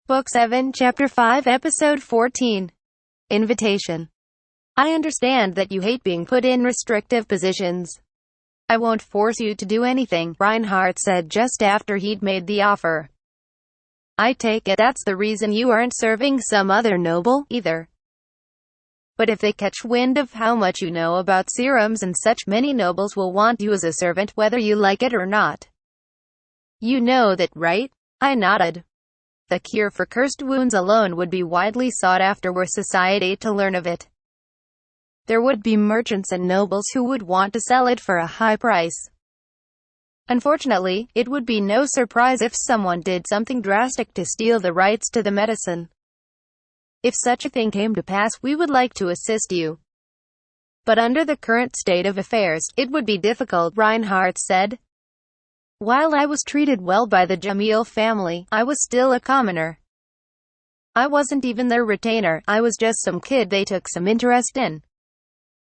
Book 7, Chapter 5, Episode 14. Invitation. I understand that you hate being put in restrictive positions. I won't force you to do anything, Reinhardt said just after he'd made the offer. I take it that's the reason you aren't serving some other noble, either. But if they catch wind of how much you know about serums and such, many nobles will want you as a servant whether you like it or not. You know that, right? I nodded. The cure for cursed wounds alone would be widely sought after were society to learn of it. There would be merchants and nobles who would want to sell it for a high price. Unfortunately, it would be no surprise if someone did something drastic to steal the rights to the medicine. If such a thing came to pass, we would like to assist you. But under the current state of affairs, it would be difficult, Reinhardt said. While I was treated well by the Jamil family, I was still a commoner. I wasn't even their retainer, I was just some kid they took some interest in.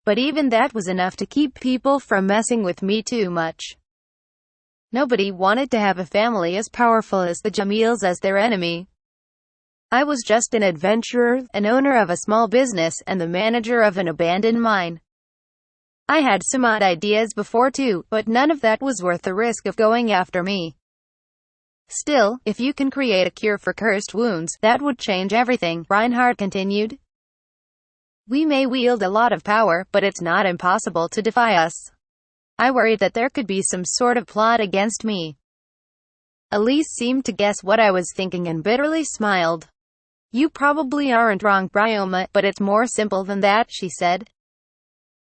But even that was enough to keep people from messing with me too much. Nobody wanted to have a family as powerful as the Jamils as their enemy. I was just an adventurer, an owner of a small business, and the manager of an abandoned mine. I had some odd ideas before too, but none of that was worth the risk of going after me. Still, if you can create a cure for cursed wounds, that would change everything, Reinhardt continued. We may wield a lot of power, but it's not impossible to defy us. I worried that there could be some sort of plot against me. Elise seemed to guess what I was thinking and bitterly smiled. You probably aren't wrong, Bryoma, but it's more simple than that, she said.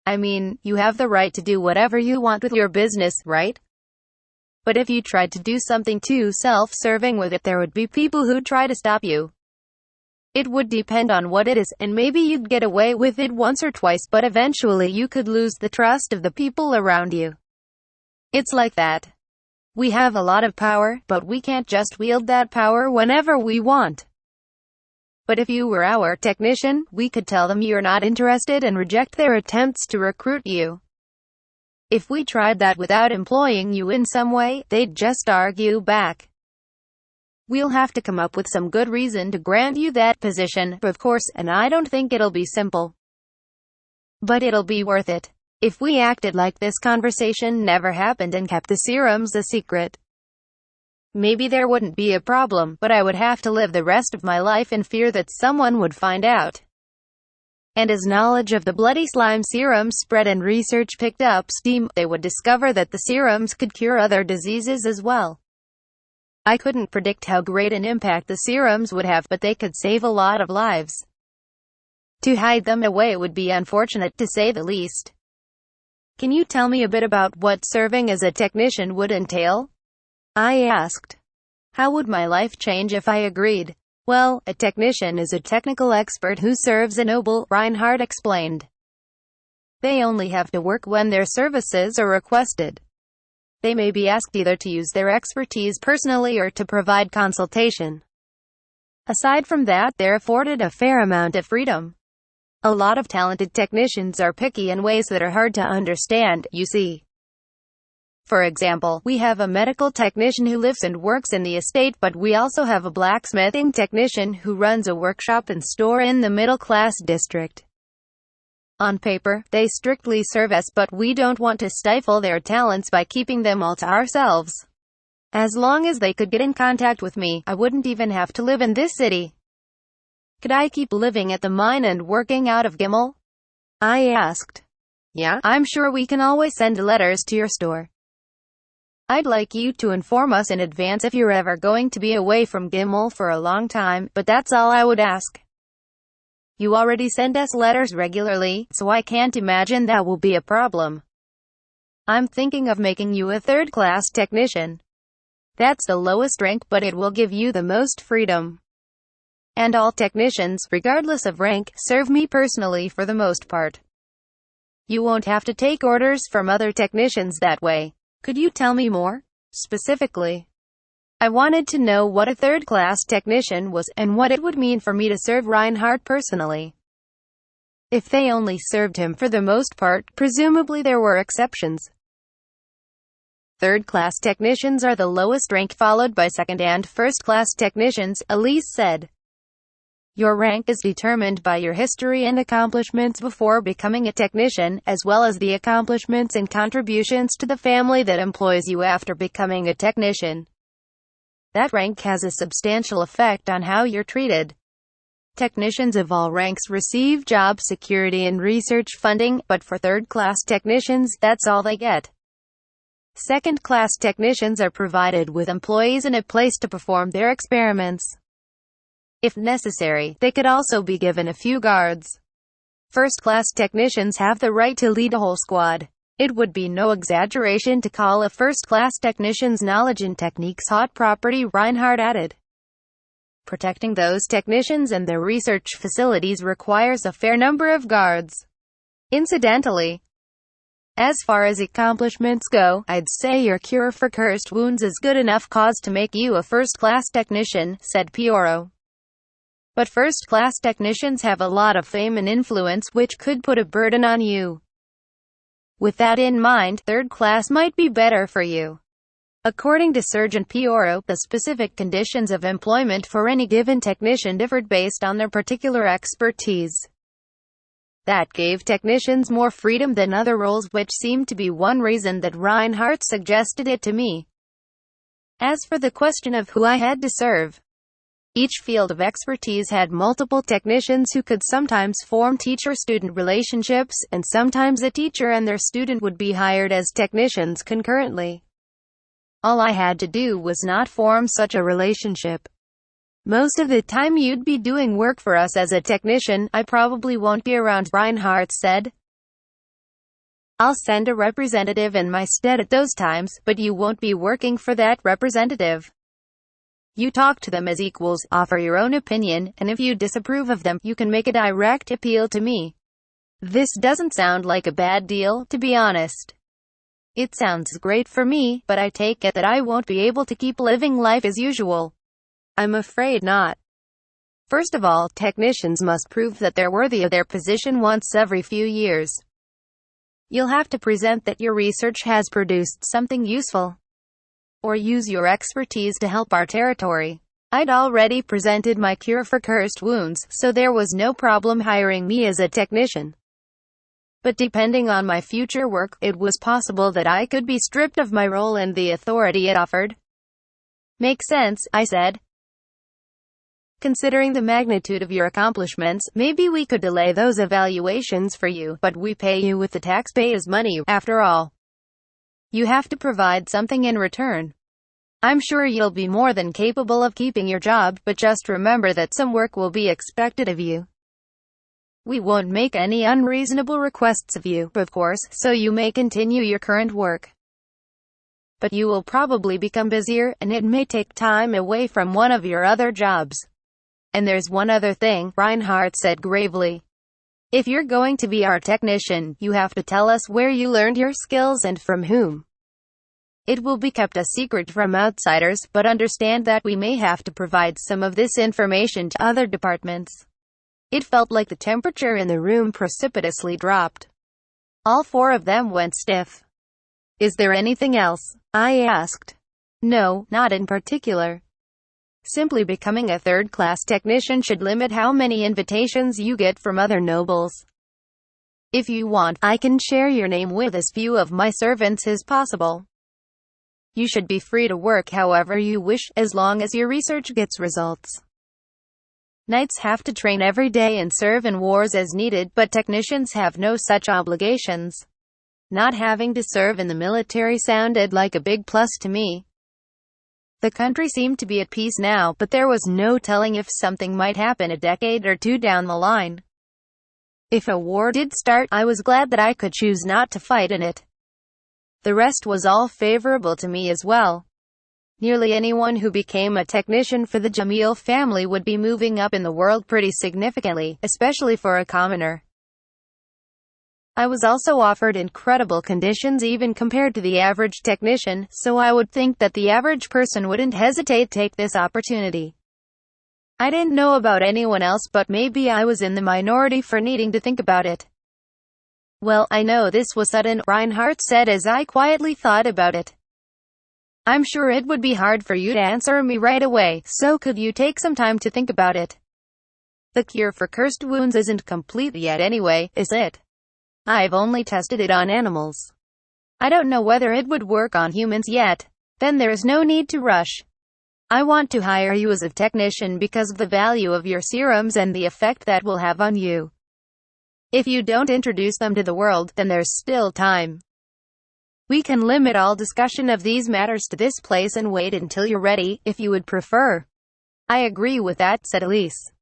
I mean, you have the right to do whatever you want with your business, right? But if you tried to do something too self-serving with it, there would be people who'd try to stop you. It would depend on what it is, and maybe you'd get away with it once or twice, but eventually you could lose the trust of the people around you. It's like that. We have a lot of power, but we can't just wield that power whenever we want. But if you were our technician, we could tell them you're not interested and reject their attempts to recruit you. If we tried that without employing you in some way, they'd just argue back. We'll have to come up with some good reason to grant you that position, of course, and I don't think it'll be simple. But it'll be worth it. If we acted like this conversation never happened and kept the serums a secret, maybe there wouldn't be a problem, but I would have to live the rest of my life in fear that someone would find out. And as knowledge of the bloody slime serum spread and research picked up steam, they would discover that the serums could cure other diseases as well. I couldn't predict how great an impact the serums would have, but they could save a lot of lives. To hide them away would be unfortunate, to say the least. Can you tell me a bit about what serving as a technician would entail? I asked. How would my life change if I agreed? Well, a technician is a technical expert who serves a noble, Reinhardt explained. They only have to work when their services are requested. They may be asked either to use their expertise personally or to provide consultation. Aside from that, they're afforded a fair amount of freedom. A lot of talented technicians are picky in ways that are hard to understand, you see. For example, we have a medical technician who lives and works in the estate, but we also have a blacksmithing technician who runs a workshop and store in the middle-class district. On paper, they strictly serve us, but we don't want to stifle their talents by keeping them all to ourselves. As long as they could get in contact with me, I wouldn't even have to live in this city. Could I keep living at the mine and working out of Gimel? I asked. Yeah, I'm sure we can always send letters to your store. I'd like you to inform us in advance if you're ever going to be away from Gimel for a long time, but that's all I would ask. You already send us letters regularly, so I can't imagine that will be a problem. I'm thinking of making you a third-class technician. That's the lowest rank, but it will give you the most freedom. And all technicians, regardless of rank, serve me personally for the most part. You won't have to take orders from other technicians that way. Could you tell me more? Specifically, I wanted to know what a third-class technician was, and what it would mean for me to serve Reinhardt personally. If they only served him for the most part, presumably there were exceptions. Third-class technicians are the lowest rank, followed by second and first-class technicians, Elise said. Your rank is determined by your history and accomplishments before becoming a technician, as well as the accomplishments and contributions to the family that employs you after becoming a technician. That rank has a substantial effect on how you're treated. Technicians of all ranks receive job security and research funding, but for third-class technicians, that's all they get. Second-class technicians are provided with employees and a place to perform their experiments. If necessary, they could also be given a few guards. First-class technicians have the right to lead a whole squad. It would be no exaggeration to call a first-class technician's knowledge and techniques hot property, Reinhardt added. Protecting those technicians and their research facilities requires a fair number of guards. Incidentally, as far as accomplishments go, I'd say your cure for cursed wounds is good enough cause to make you a first-class technician, said Pioro. But first-class technicians have a lot of fame and influence which could put a burden on you. With that in mind, third class might be better for you. According to Surgeon Pioro, the specific conditions of employment for any given technician differed based on their particular expertise. That gave technicians more freedom than other roles, which seemed to be one reason that Reinhardt suggested it to me. As for the question of who I had to serve, each field of expertise had multiple technicians who could sometimes form teacher-student relationships, and sometimes a teacher and their student would be hired as technicians concurrently. All I had to do was not form such a relationship. Most of the time you'd be doing work for us as a technician. I probably won't be around, Reinhardt said. I'll send a representative in my stead at those times, but you won't be working for that representative. You talk to them as equals, offer your own opinion, and if you disapprove of them, you can make a direct appeal to me. This doesn't sound like a bad deal, to be honest. It sounds great for me, but I take it that I won't be able to keep living life as usual. I'm afraid not. First of all, technicians must prove that they're worthy of their position once every few years. You'll have to present that your research has produced something useful, or use your expertise to help our territory. I'd already presented my cure for cursed wounds, so there was no problem hiring me as a technician. But depending on my future work, it was possible that I could be stripped of my role and the authority it offered. Makes sense, I said. Considering the magnitude of your accomplishments, maybe we could delay those evaluations for you, but we pay you with the taxpayers' money, after all. You have to provide something in return. I'm sure you'll be more than capable of keeping your job, but just remember that some work will be expected of you. We won't make any unreasonable requests of you, of course, so you may continue your current work. But you will probably become busier, and it may take time away from one of your other jobs. And there's one other thing, Reinhardt said gravely. If you're going to be our technician, you have to tell us where you learned your skills and from whom. It will be kept a secret from outsiders, but understand that we may have to provide some of this information to other departments. It felt like the temperature in the room precipitously dropped. All four of them went stiff. Is there anything else? I asked. No, not in particular. Simply becoming a third-class technician should limit how many invitations you get from other nobles. If you want, I can share your name with as few of my servants as possible. You should be free to work however you wish, as long as your research gets results. Knights have to train every day and serve in wars as needed, but technicians have no such obligations. Not having to serve in the military sounded like a big plus to me. The country seemed to be at peace now, but there was no telling if something might happen a decade or two down the line. If a war did start, I was glad that I could choose not to fight in it. The rest was all favorable to me as well. Nearly anyone who became a technician for the Jamil family would be moving up in the world pretty significantly, especially for a commoner. I was also offered incredible conditions even compared to the average technician, so I would think that the average person wouldn't hesitate to take this opportunity. I didn't know about anyone else, but maybe I was in the minority for needing to think about it. Well, I know this was sudden, Reinhardt said as I quietly thought about it. I'm sure it would be hard for you to answer me right away, so could you take some time to think about it? The cure for cursed wounds isn't complete yet anyway, is it? I've only tested it on animals. I don't know whether it would work on humans yet. Then there is no need to rush. I want to hire you as a technician because of the value of your serums and the effect that will have on you. If you don't introduce them to the world, then there's still time. We can limit all discussion of these matters to this place and wait until you're ready, if you would prefer. I agree with that, said Elise.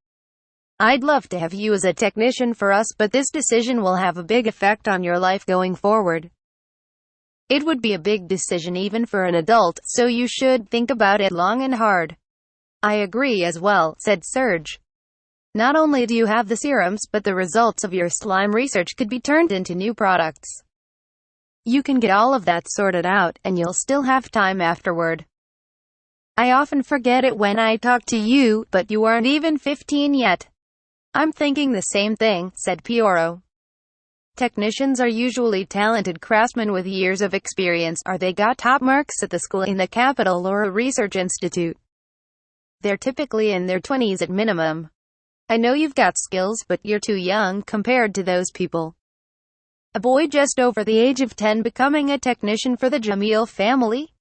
I'd love to have you as a technician for us, but this decision will have a big effect on your life going forward. It would be a big decision even for an adult, so you should think about it long and hard. I agree as well, said Serge. Not only do you have the serums, but the results of your slime research could be turned into new products. You can get all of that sorted out, and you'll still have time afterward. I often forget it when I talk to you, but you aren't even 15 yet. I'm thinking the same thing, said Pioro. Technicians are usually talented craftsmen with years of experience. Are they got top marks at the school in the capital or a research institute? They're typically in their 20s at minimum. I know you've got skills, but you're too young compared to those people. A boy just over the age of 10 becoming a technician for the Jamil family?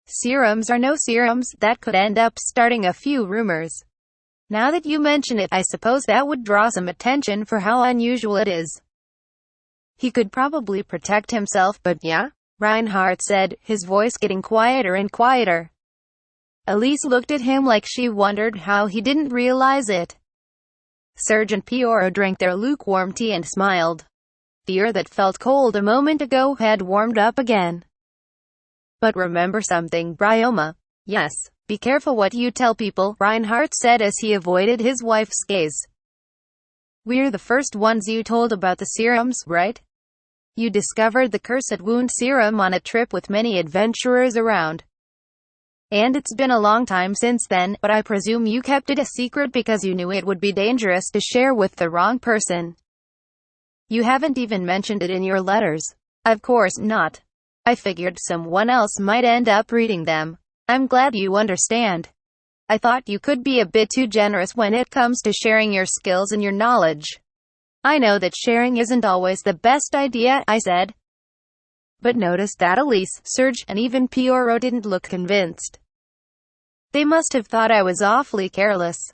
Serums or no serums, that could end up starting a few rumors. Now that you mention it, I suppose that would draw some attention for how unusual it is. He could probably protect himself, but yeah? Reinhardt said, his voice getting quieter and quieter. Elise looked at him like she wondered how he didn't realize it. Serge and Pioro drank their lukewarm tea and smiled. The air that felt cold a moment ago had warmed up again. But remember something, Bryoma. Yes. Be careful what you tell people, Reinhardt said as he avoided his wife's gaze. We're the first ones you told about the serums, right? You discovered the cursed wound serum on a trip with many adventurers around. And it's been a long time since then, but I presume you kept it a secret because you knew it would be dangerous to share with the wrong person. You haven't even mentioned it in your letters. Of course not. I figured someone else might end up reading them. I'm glad you understand. I thought you could be a bit too generous when it comes to sharing your skills and your knowledge. I know that sharing isn't always the best idea, I said. But noticed that Elise, Serge, and even Pioro didn't look convinced. They must have thought I was awfully careless.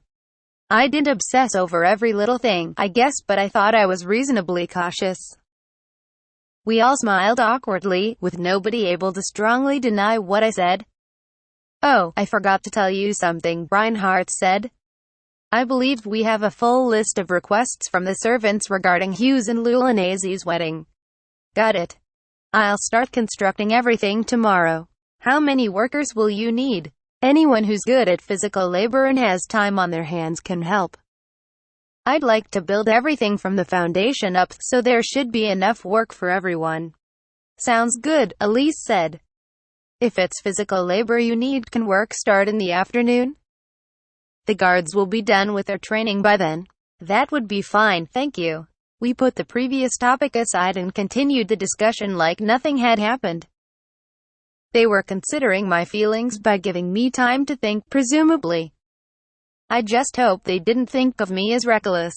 I didn't obsess over every little thing, I guess, but I thought I was reasonably cautious. We all smiled awkwardly, with nobody able to strongly deny what I said. Oh, I forgot to tell you something, Reinhardt said. I believe we have a full list of requests from the servants regarding Hughes and Lulanese's wedding. Got it. I'll start constructing everything tomorrow. How many workers will you need? Anyone who's good at physical labor and has time on their hands can help. I'd like to build everything from the foundation up, so there should be enough work for everyone. Sounds good, Elise said. If it's physical labor you need, can work start in the afternoon? The guards will be done with their training by then. That would be fine, thank you. We put the previous topic aside and continued the discussion like nothing had happened. They were considering my feelings by giving me time to think, presumably. I just hope they didn't think of me as reckless.